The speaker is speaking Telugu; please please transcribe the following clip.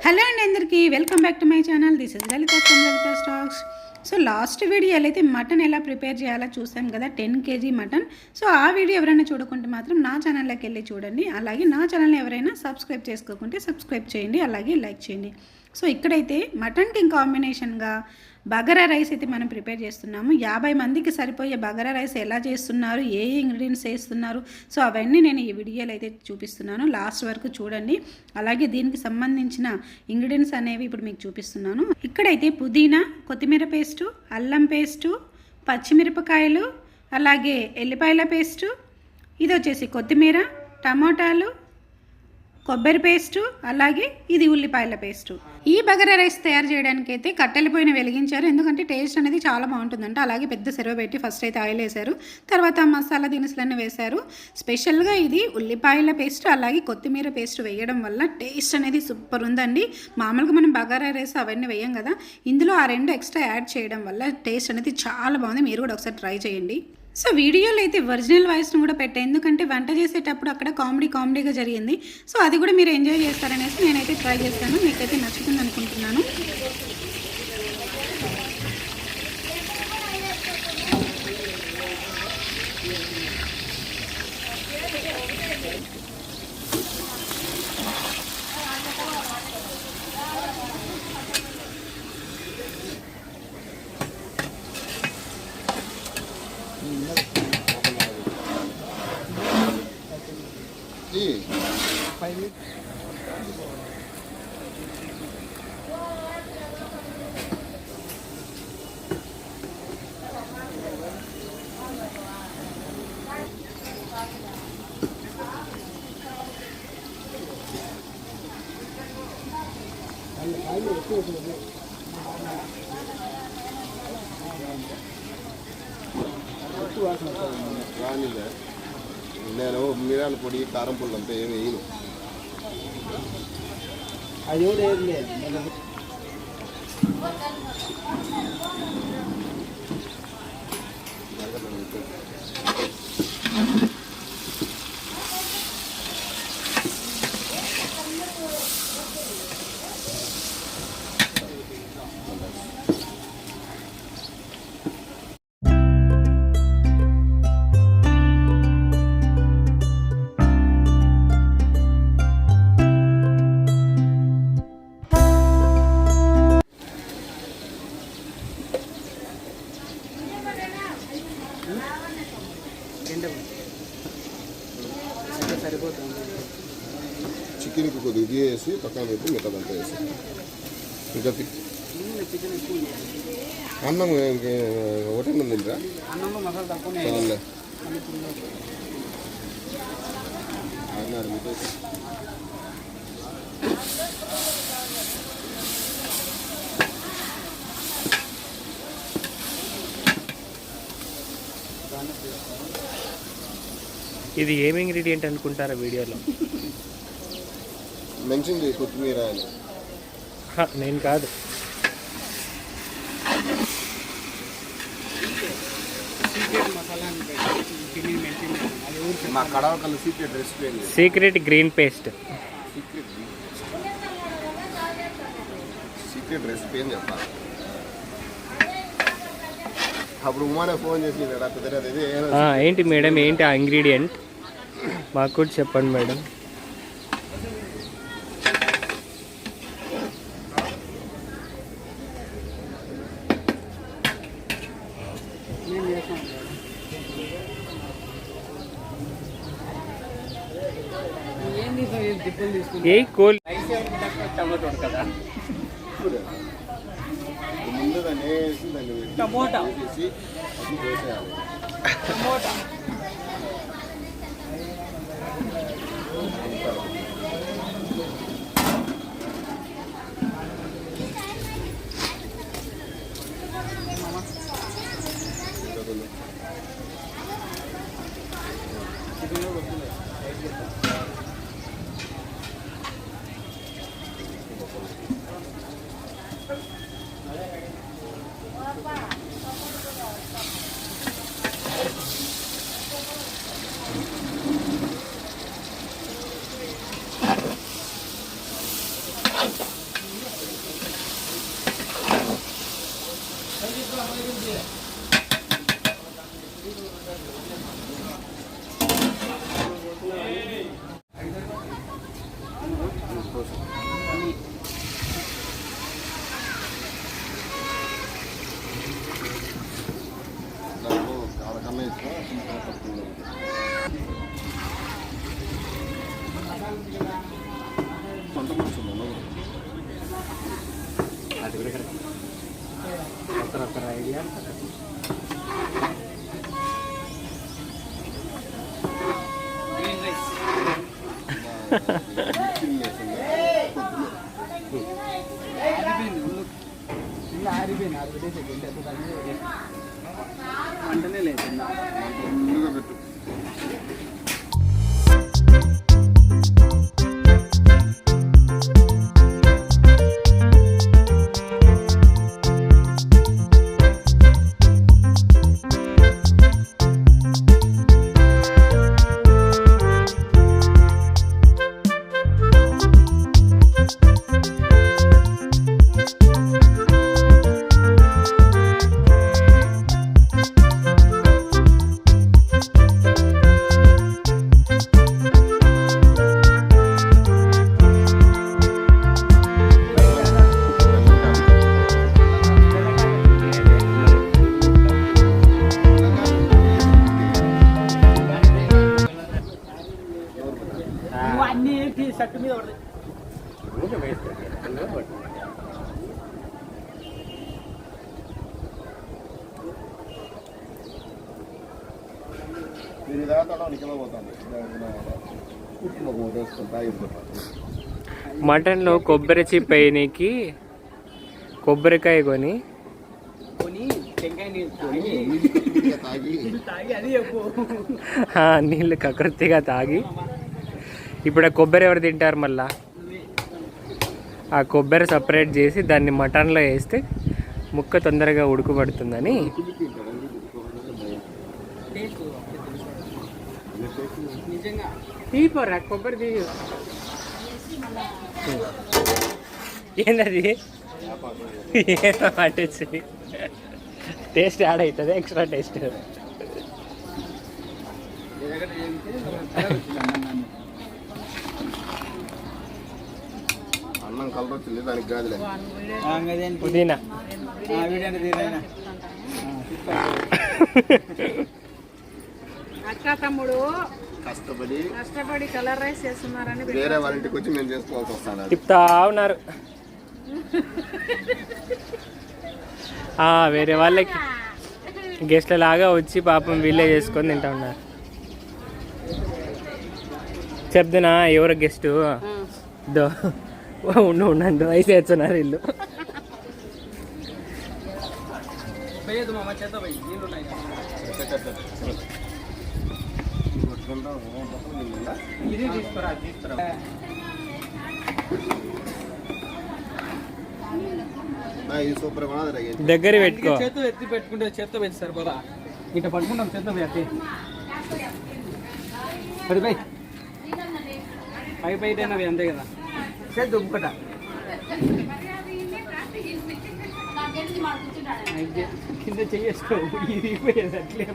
హలో అండి అందరికీ welcome back to my channel. This is Lalitha from Lalitha stocks. So last వీడియోలో అయితే మటన్ ఎలా ప్రిపేర్ చేయాలో చూసాం కదా, 10 kg మటన్. సో ఆ వీడియో ఎవరైనా చూడకుంటే మాత్రం నా ఛానల్లోకి వెళ్ళి చూడండి. అలాగే నా ఛానల్ని ఎవరైనా సబ్స్క్రైబ్ చేసుకోకుంటే సబ్స్క్రైబ్ చేయండి, అలాగే లైక్ చేయండి. సో ఇక్కడైతే మటన్కి కాంబినేషన్గా బగారా రైస్ అయితే మనం ప్రిపేర్ చేస్తున్నాము. 50 మందికి సరిపోయే బగారా రైస్ ఎలా చేస్తున్నారు, ఏ ఇంగ్రీడియంట్స్ వేస్తున్నారు, సో అవన్నీ నేను ఈ వీడియోలో అయితే చూపిస్తున్నాను. లాస్ట్ వరకు చూడండి. అలాగే దీనికి సంబంధించిన ఇంగ్రీడియంట్స్ అనేవి ఇప్పుడు మీకు చూపిస్తున్నాను. ఇక్కడైతే పుదీనా, కొత్తిమీర పేస్టు, అల్లం పేస్టు, పచ్చిమిరపకాయలు, అలాగే ఎల్లిపాయల పేస్టు, ఇది వచ్చేసి కొత్తిమీర, టమోటాలు, కొబ్బరి పేస్టు, అలాగే ఇది ఉల్లిపాయల పేస్టు. ఈ బగారా రైస్ తయారు చేయడానికి అయితే కట్టెల పొయ్యిని వెలిగించారు, ఎందుకంటే టేస్ట్ అనేది చాలా బాగుంటుందంట. అలాగే పెద్ద సెరవ పెట్టి ఫస్ట్ అయితే ఆయిల్ వేశారు, తర్వాత మసాలా దినుసులన్నీ వేశారు. స్పెషల్గా ఇది ఉల్లిపాయల పేస్ట్ అలాగే కొత్తిమీర పేస్ట్ వేయడం వల్ల టేస్ట్ అనేది సూపర్ ఉందండి. మామూలుగా మనం బగారా రైస్ అవన్నీ వేయం కదా, ఇందులో ఆ రెండు ఎక్స్ట్రా యాడ్ చేయడం వల్ల టేస్ట్ అనేది చాలా బాగుంది. మీరు కూడా ఒకసారి ట్రై చేయండి. సో వీడియోలో అయితే ఒరిజినల్ వాయిస్ను కూడా పెట్టాను, ఎందుకంటే వంట చేసేటప్పుడు అక్కడ కామెడీగా జరిగింది. సో అది కూడా మీరు ఎంజాయ్ చేస్తారనేసి నేనైతే ట్రై చేస్తాను. మీకైతే నచ్చుతుంది అనుకుంటున్నాను. రానిలే, నేను మిరియాల పొడి, కారం పొడి అంతా ఏమి వేయను. అది చికెన్కి కొద్దిగా ఇది వేసి పక్కన పెట్టి మిగతాదంతా వేసి ఇంకా అన్నం ఒకటే ఉందిరా చాలే అన్నారు మీతో. ఇది ఏమి ఇంగ్రీడియంట్ అనుకుంటారా వీడియోలో? మెన్షన్ చేయి కొత్తిమీర అని. నేను కాదు, మా Kadavakallu secret recipe, secret green paste. Secret recipe అని చెప్పాలి. అప్పుడు ఉమానే ఫోన్ చేసి ఏంటి మేడం, ఏంటి ఆ ఇంగ్రీడియంట్ మాకు కూడా చెప్పండి మేడం. ఏ కోల్ కదా ముందు దాన్ని వేసి దాన్ని టమోటా వేసేసి అది వేసేయాలి. టమోటా దాంట్లో కారకన్నా ఇస్తా సొంత మనుషులు అది కూడా కరెక్ట్ ఐడియా. అంటనే లేదు ముందుగా పెట్టు. అన్ని షర్ట్ మీద పడతాయి. నేను ఇది ఆడతాను నిఖిల పోతాను ఒక మూట వేసుకుంటా అయిపోతాను. మటన్లో కొబ్బరి చిప్ వేయనీకి కొబ్బరికాయ కొని టెంకాయ నీళ్ళు తాగి తాగి తాగి అది చెప్పు. నీళ్ళు కకృతిగా తాగి ఇప్పుడు ఆ కొబ్బరి ఎవరు తింటారు మళ్ళా? ఆ కొబ్బరి సపరేట్ చేసి దాన్ని మటన్లో వేస్తే ముక్క తొందరగా ఉడుకుపడుతుందని నిజంగా తీపోరా కొబ్బరి తీ. ఏంటది? ఏదో పట్టేసి టేస్ట్ యాడ్ అవుతుంది, ఎక్స్ట్రా టేస్ట్. అన్నం కలర్ వచ్చింది దానికి గాదిలే. పుదీనా అక్క తమ్ముడు కష్టపడి కలర్ రైస్ చేస్తున్నారని వేరే వాళ్ళ ఇంటికి వచ్చి మేము చేసుకోవాల్సి వస్తాను. తిప్పుతా ఉన్నారు. వేరే వాళ్ళకి గెస్ట్ల లాగా వచ్చి పాపం వీళ్ళే చేసుకొని తింటా ఉన్నారు. చెప్తున్నా ఎవరు గెస్ట్ దో ఉండు రైస్ వేస్తున్నారు వీళ్ళు. ఇది తీసుకురా తీసుకురా. ఇది సూపర్ దగ్గర పెట్టుకో. చేత్తో ఎత్తి పెట్టుకుంటే చేత్తో పెట్టి సరిపోదా? ఇట్లా పట్టుకుంటాం చేత్తో పెట్టి పడి పై అయినవి అంతే కదా. చేద్దు ఇంకట కింద చెయ్యేసుకో. ఇది అట్లే